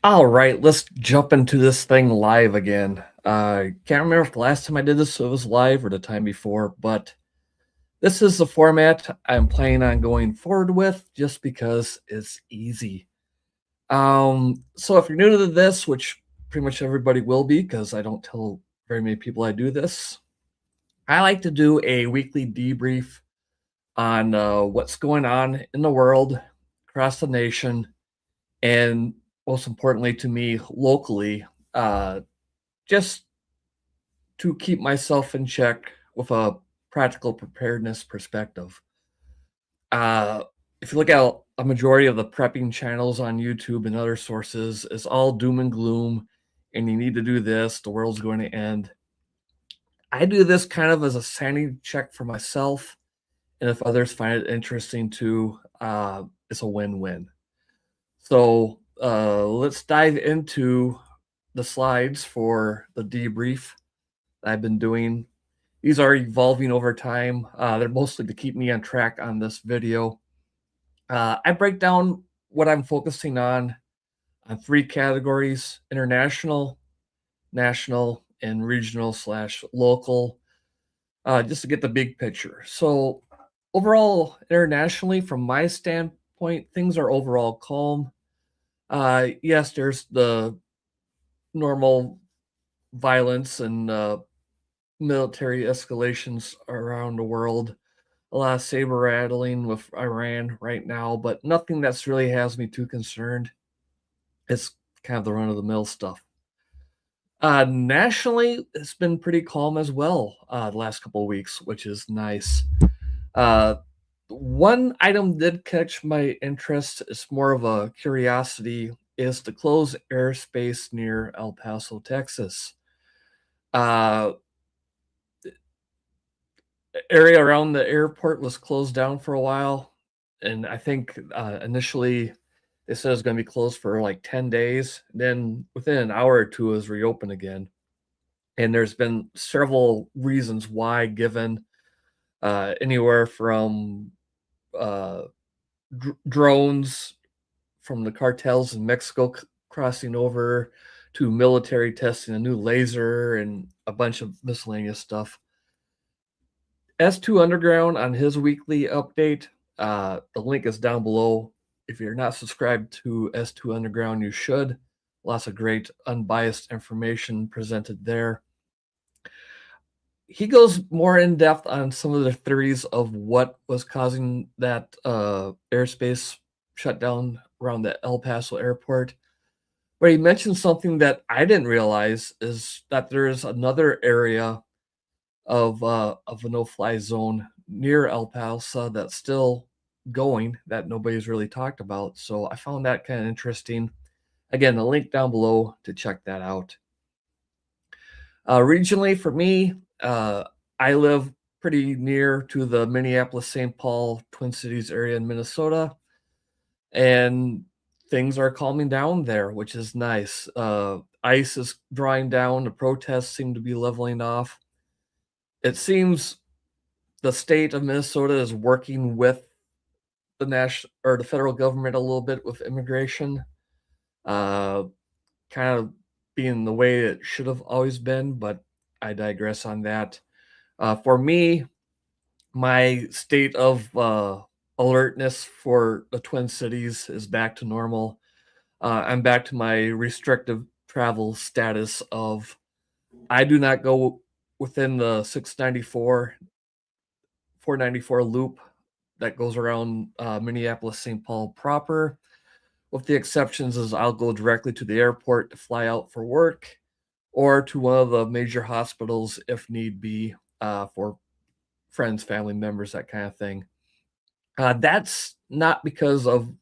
All right, let's jump into this thing live again. Can't remember if the last time I did this it was live or the time before, but this is the format I'm planning on going forward with just because it's easy. So if you're new to this, which pretty much everybody will be because I don't tell very many people I do this, I like to do a weekly debrief on what's going on in the world, across the nation, and most importantly to me locally, just to keep myself in check with a practical preparedness perspective. Uh, if you look at a majority of the prepping channels on YouTube and other sources, it's all doom and gloom, and you need to do this, the world's going to end. I do this kind of as a sanity check for myself, and if others find it interesting too, it's a win-win. So let's dive into the slides for the debrief that I've been doing. These are evolving over time. They're mostly to keep me on track on this video. I break down what I'm focusing on three categories: international, national, and regional slash local, just to get the big picture. So, overall, internationally, from my standpoint, things are overall calm. Yes, there's the normal violence and military escalations around the world, a lot of saber rattling with Iran right now, but nothing that's really has me too concerned. It's kind of the run of the mill stuff. Nationally, it's been pretty calm as well the last couple of weeks, which is nice. Uh, one item did catch my interest. It's more of a curiosity. Is to close airspace near El Paso, Texas. Uh, area around the airport was closed down for a while, and I think initially they said it was going to be closed for like 10 days. Then within an hour or two, it was reopened again. And there's been several reasons why, given anywhere from uh, drones from the cartels in Mexico crossing over to military testing a new laser and a bunch of miscellaneous stuff. S2 Underground on his weekly update. The link is down below. If you're not subscribed to S2 Underground, you should. Lots of great unbiased information presented there. He goes more in depth on some of the theories of what was causing that airspace shutdown around the El Paso airport. But he mentioned something that I didn't realize is that there is another area of a no-fly zone near El Paso that's still going that nobody's really talked about. So I found that kind of interesting. Again, the link down below to check that out. Regionally, for me, I live pretty near to the Minneapolis, St. Paul, Twin Cities area in Minnesota, and things are calming down there, which is nice. Ice is drying down. The protests seem to be leveling off. It seems the state of Minnesota is working with the national or the federal government a little bit with immigration, uh, kind of being the way it should have always been, but I digress on that. For me, my state of alertness for the Twin Cities is back to normal. I'm back to my restrictive travel status of I do not go within the 694 494 loop that goes around Minneapolis, St. Paul proper. With the exceptions, is I'll go directly to the airport to fly out for work, or to one of the major hospitals if need be for friends, family members, that kind of thing. That's not because of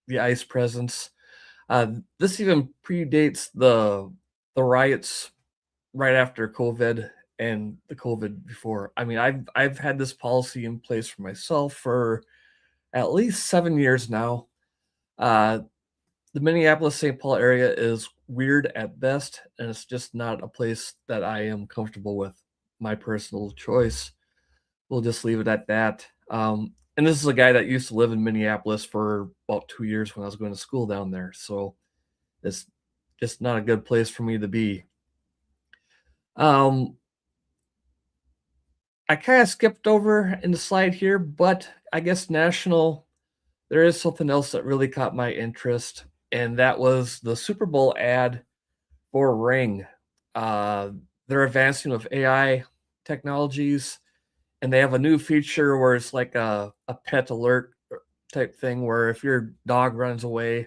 the ICE presence. This even predates the riots right after COVID and the COVID before. I mean, I've had this policy in place for myself for at least 7 years now. Uh, the Minneapolis St. Paul area is weird at best, and it's just not a place that I am comfortable with. My personal choice. We'll just leave it at that. And this is a guy that used to live in Minneapolis for about 2 years when I was going to school down there. So this just not a good place for me to be. Um, I kind of skipped over in the slide here, but I guess national, there is something else that really caught my interest, and that was the Super Bowl ad for Ring. Uh, they're advancing with AI technologies, and they have a new feature where it's like a pet alert type thing where if your dog runs away,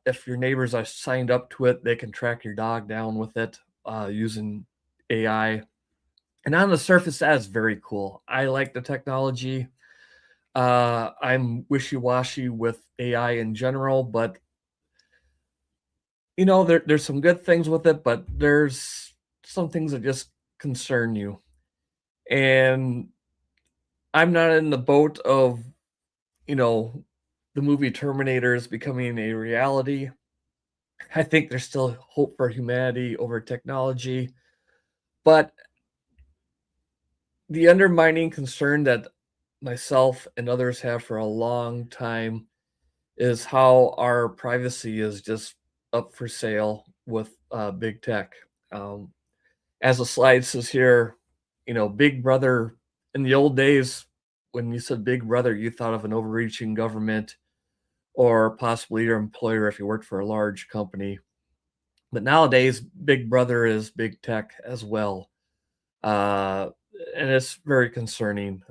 if your neighbors are signed up to it, they can track your dog down with it using AI. And on the surface, that is very cool. I like the technology. I'm wishy-washy with AI in general, but there's some good things with it, but there's some things that just concern you. And I'm not in the boat of, you know, the movie Terminator is becoming a reality. I think there's still hope for humanity over technology, but the undermining concern that myself and others have for a long time is how our privacy is just up for sale with big tech. Um, as the slide says here, Big Brother in the old days, when you said Big Brother, you thought of an overreaching government or possibly your employer if you worked for a large company. But nowadays, Big Brother is big tech as well. Uh, and it's very concerning.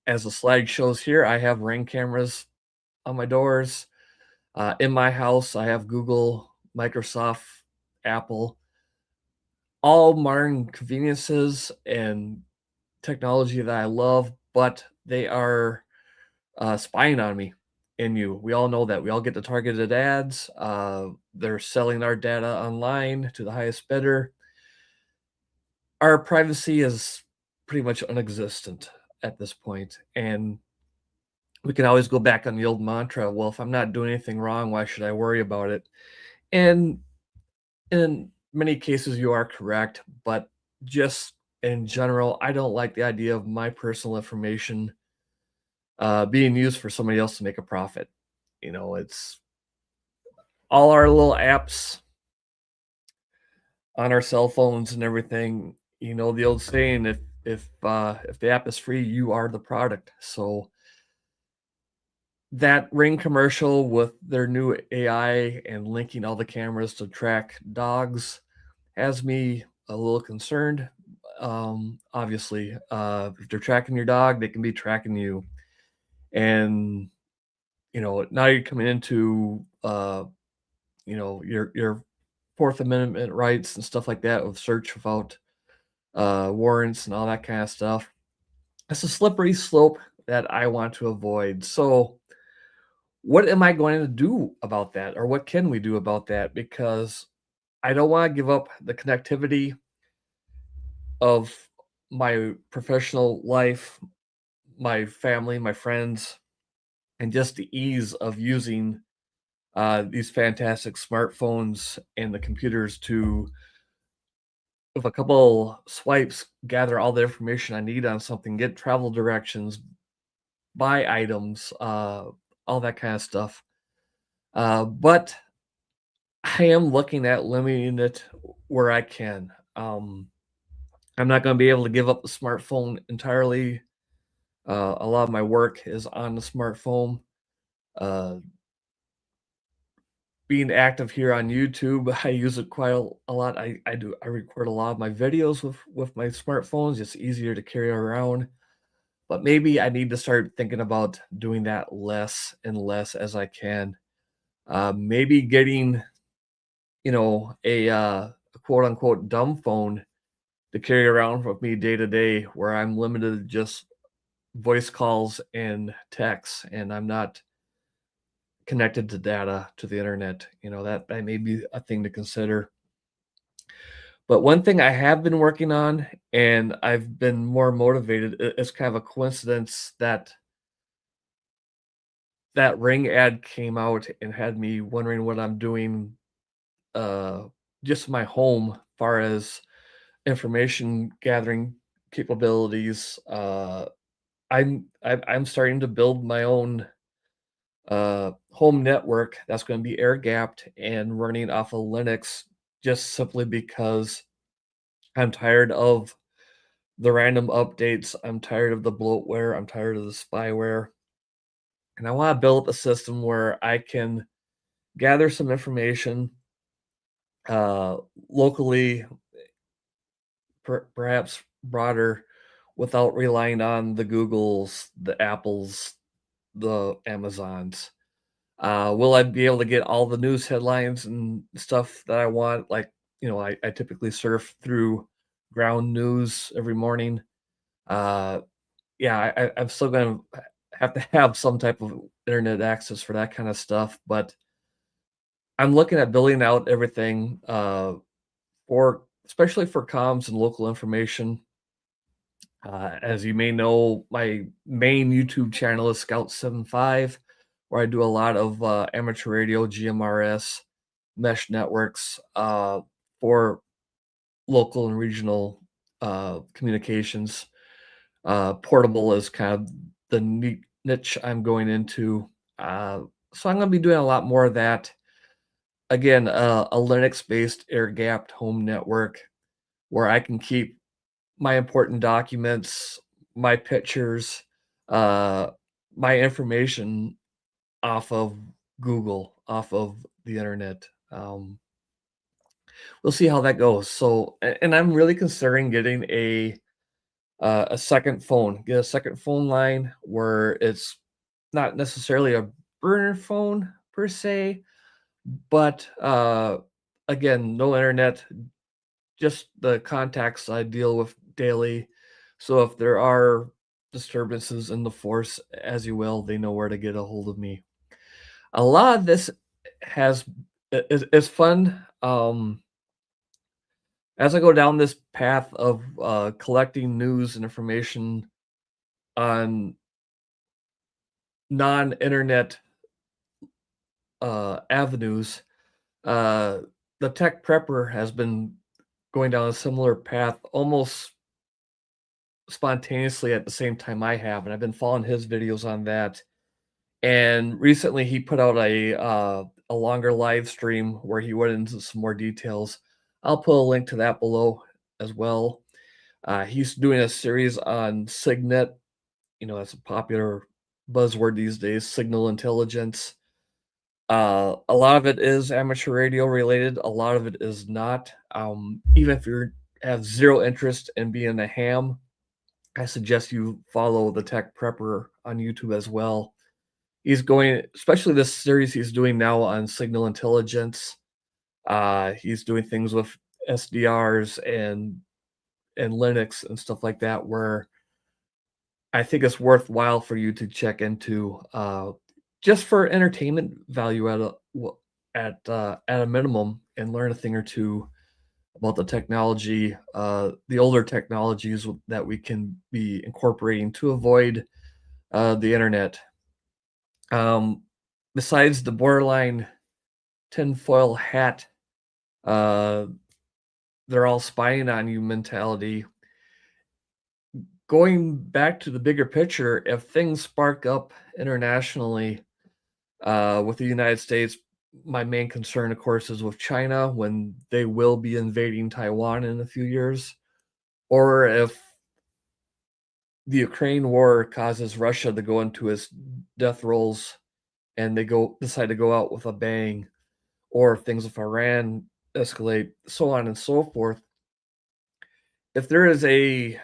As the slide shows here, I have Ring cameras on my doors. In my house, I have Google, Microsoft, Apple, all modern conveniences and technology that I love, but they are spying on me and you. We all know that. We all get the targeted ads. They're selling our data online to the highest bidder. Our privacy is pretty much unexistent at this point, and we can always go back on the old mantra, well, if I'm not doing anything wrong, why should I worry about it? And in many cases, you are correct, but just in general, I don't like the idea of my personal information being used for somebody else to make a profit. It's all our little apps on our cell phones and everything. The old saying, if the app is free, you are the product. So that Ring commercial with their new AI and linking all the cameras to track dogs has me a little concerned. Obviously, if they're tracking your dog, they can be tracking you. And, now you're coming into, your Fourth Amendment rights and stuff like that with search without warrants and all that kind of stuff. It's a slippery slope that I want to avoid. So, what am I going to do about that? Or what can we do about that? Because I don't want to give up the connectivity of my professional life, my family, my friends, and just the ease of using these fantastic smartphones and the computers to, with a couple swipes, gather all the information I need on something, get travel directions, buy items, all that kind of stuff. But I am looking at limiting it where I can. I'm not going to be able to give up the smartphone entirely. A lot of my work is on the smartphone. Uh, Being active here on YouTube, I use it quite a lot. I record a lot of my videos with my smartphones. It's easier to carry around. But maybe I need to start thinking about doing that less and less as I can. Maybe getting, a quote unquote dumb phone to carry around with me day to day, where I'm limited to just voice calls and texts, and I'm not connected to data to the internet. That may be a thing to consider. But one thing I have been working on, and I've been more motivated, it's kind of a coincidence that that Ring ad came out and had me wondering what I'm doing, uh, just in my home, far as information gathering capabilities. I'm starting to build my own home network that's going to be air gapped and running off of Linux, just simply because I'm tired of the random updates. I'm tired of the bloatware. I'm tired of the spyware. And I want to build a system where I can gather some information uh, locally, perhaps broader, without relying on the Googles, the Apples, the Amazons. Will I be able to get all the news headlines and stuff that I want? Like, I typically surf through ground news every morning. Uh, yeah, I'm still going to have to have some type of internet access for that kind of stuff. But I'm looking at building out everything for, especially for comms and local information. As you may know, my main YouTube channel is Scout75, where I do a lot of amateur radio, GMRS, mesh networks for local and regional communications. Portable is kind of the niche I'm going into. So I'm going to be doing a lot more of that. Again, a Linux-based air-gapped home network where I can keep my important documents, my pictures, uh, my information off of Google, off of the internet. We'll see how that goes. So, and I'm really considering getting a second phone, get a second phone line where it's not necessarily a burner phone per se, but again, no internet, just the contacts I deal with daily. So if there are disturbances in the force, as you will, they know where to get a hold of me. A lot of this has is fun. As I go down this path of collecting news and information on non-internet avenues, uh, the tech prepper has been going down a similar path almost spontaneously at the same time I have, and I've been following his videos on that. And recently, he put out a longer live stream where he went into some more details. I'll put a link to that below as well. He's doing a series on Signet. That's a popular buzzword these days. Signal intelligence. A lot of it is amateur radio related. A lot of it is not. Even if you have zero interest in being a ham, I suggest you follow the Tech Prepper on YouTube as well. He's going, especially this series he's doing now on signal intelligence. He's doing things with SDRs and Linux and stuff like that, where I think it's worthwhile for you to check into, just for entertainment value at a minimum, and learn a thing or two about the technology, the older technologies that we can be incorporating to avoid the internet. Um, Besides the borderline tinfoil hat, uh, they're all spying on you mentality. Going back to the bigger picture, if things spark up internationally with the United States, my main concern, of course, is with China when they will be invading Taiwan in a few years, or if the Ukraine war causes Russia to go into its death rolls and they decide to go out with a bang, or if things with Iran escalate, so on and so forth. If there is a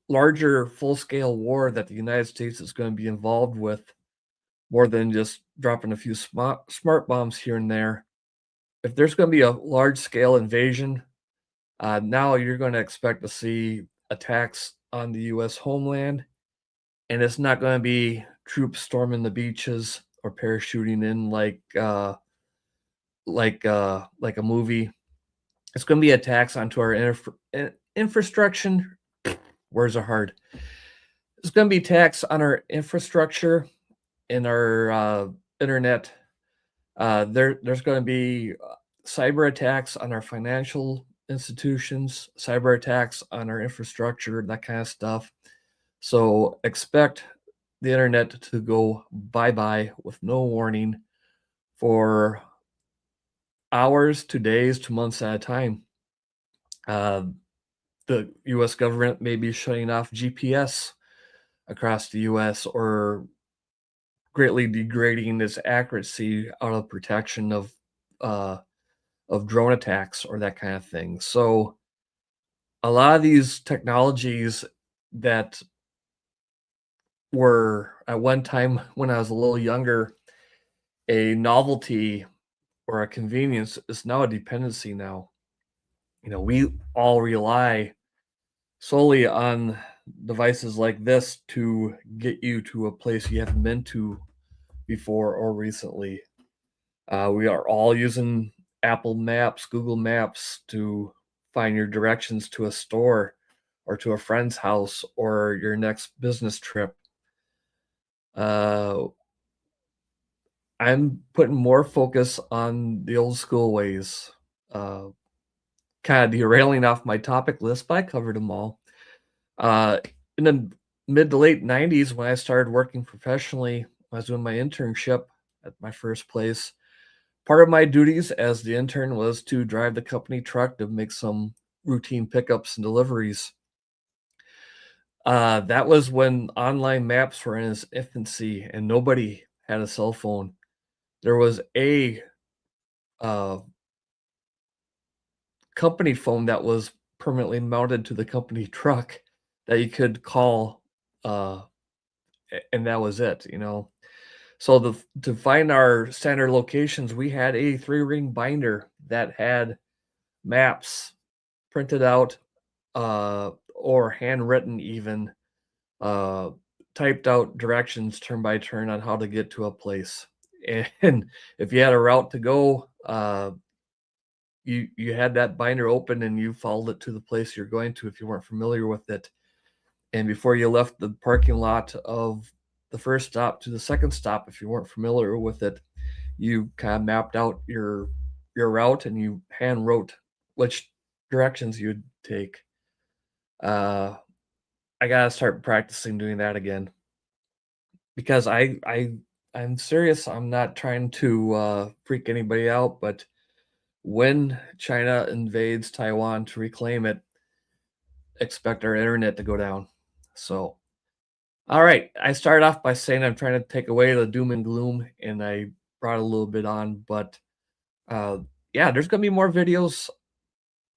larger full-scale war that the United States is going to be involved with, more than just dropping a few smart bombs here and there, if there's going to be a large-scale invasion, now you're going to expect to see attacks on the U.S. homeland, and it's not going to be troops storming the beaches or parachuting in like a movie. It's going to be attacks onto our infrastructure. Words are hard. It's going to be attacks on our infrastructure and our internet. There's going to be cyber attacks on our financial institutions, cyber attacks on our infrastructure, that kind of stuff. So expect the internet to go bye-bye with no warning for hours to days to months at a time. Uh, the US government may be shutting off GPS across the US or greatly degrading its accuracy out of protection uh, of drone attacks or that kind of thing. So a lot of these technologies that were at one time when I was a little younger a novelty or a convenience is now a dependency now. We all rely solely on devices like this to get you to a place you haven't been to before or recently. We are all using Apple Maps, Google Maps to find your directions to a store or to a friend's house or your next business trip. Uh, I'm putting more focus on the old school ways. Uh, Kind of derailing off my topic list, but I covered them all. Uh, in the mid to late 90s, when I started working professionally, when I was doing my internship at my first place. Part of my duties as the intern was to drive the company truck to make some routine pickups and deliveries. That was when online maps were in its infancy and nobody had a cell phone. There was a uh, company phone that was permanently mounted to the company truck that you could call, uh, and that was it. So to find our standard locations, we had a 3-ring binder that had maps printed out, or handwritten even, uh, typed out directions turn by turn on how to get to a place. And if you had a route to go, you had that binder open and you followed it to the place you're going to if you weren't familiar with it. And before you left the parking lot of the first stop to the second stop, if you weren't familiar with it, you kind of mapped out your route and you hand wrote which directions you'd take. Uh, I gotta start practicing doing that again because I'm serious. I'm not trying to freak anybody out, but when China invades Taiwan to reclaim it, expect our internet to go down. So, all right. I started off by saying I'm trying to take away the doom and gloom, and I brought a little bit on, but uh, yeah, there's gonna be more videos.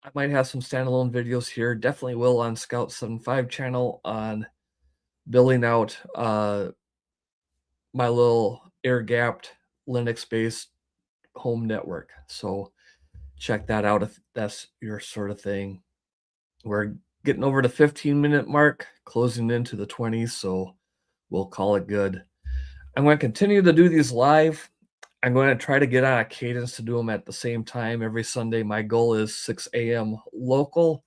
I might have some standalone videos here. Definitely will on Scout 75 channel on building out my little air gapped Linux based home network. So check that out if that's your sort of thing. We're getting over the 15-minute mark, closing into the 20s, so we'll call it good. I'm going to continue to do these live. I'm going to try to get on a cadence to do them at the same time every Sunday. My goal is 6 a.m. local.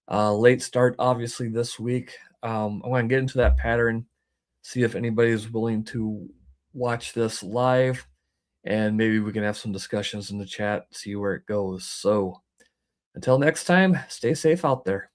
Late start, obviously, this week. I'm going to get into that pattern, see if anybody is willing to watch this live, and maybe we can have some discussions in the chat, see where it goes. So until next time, stay safe out there.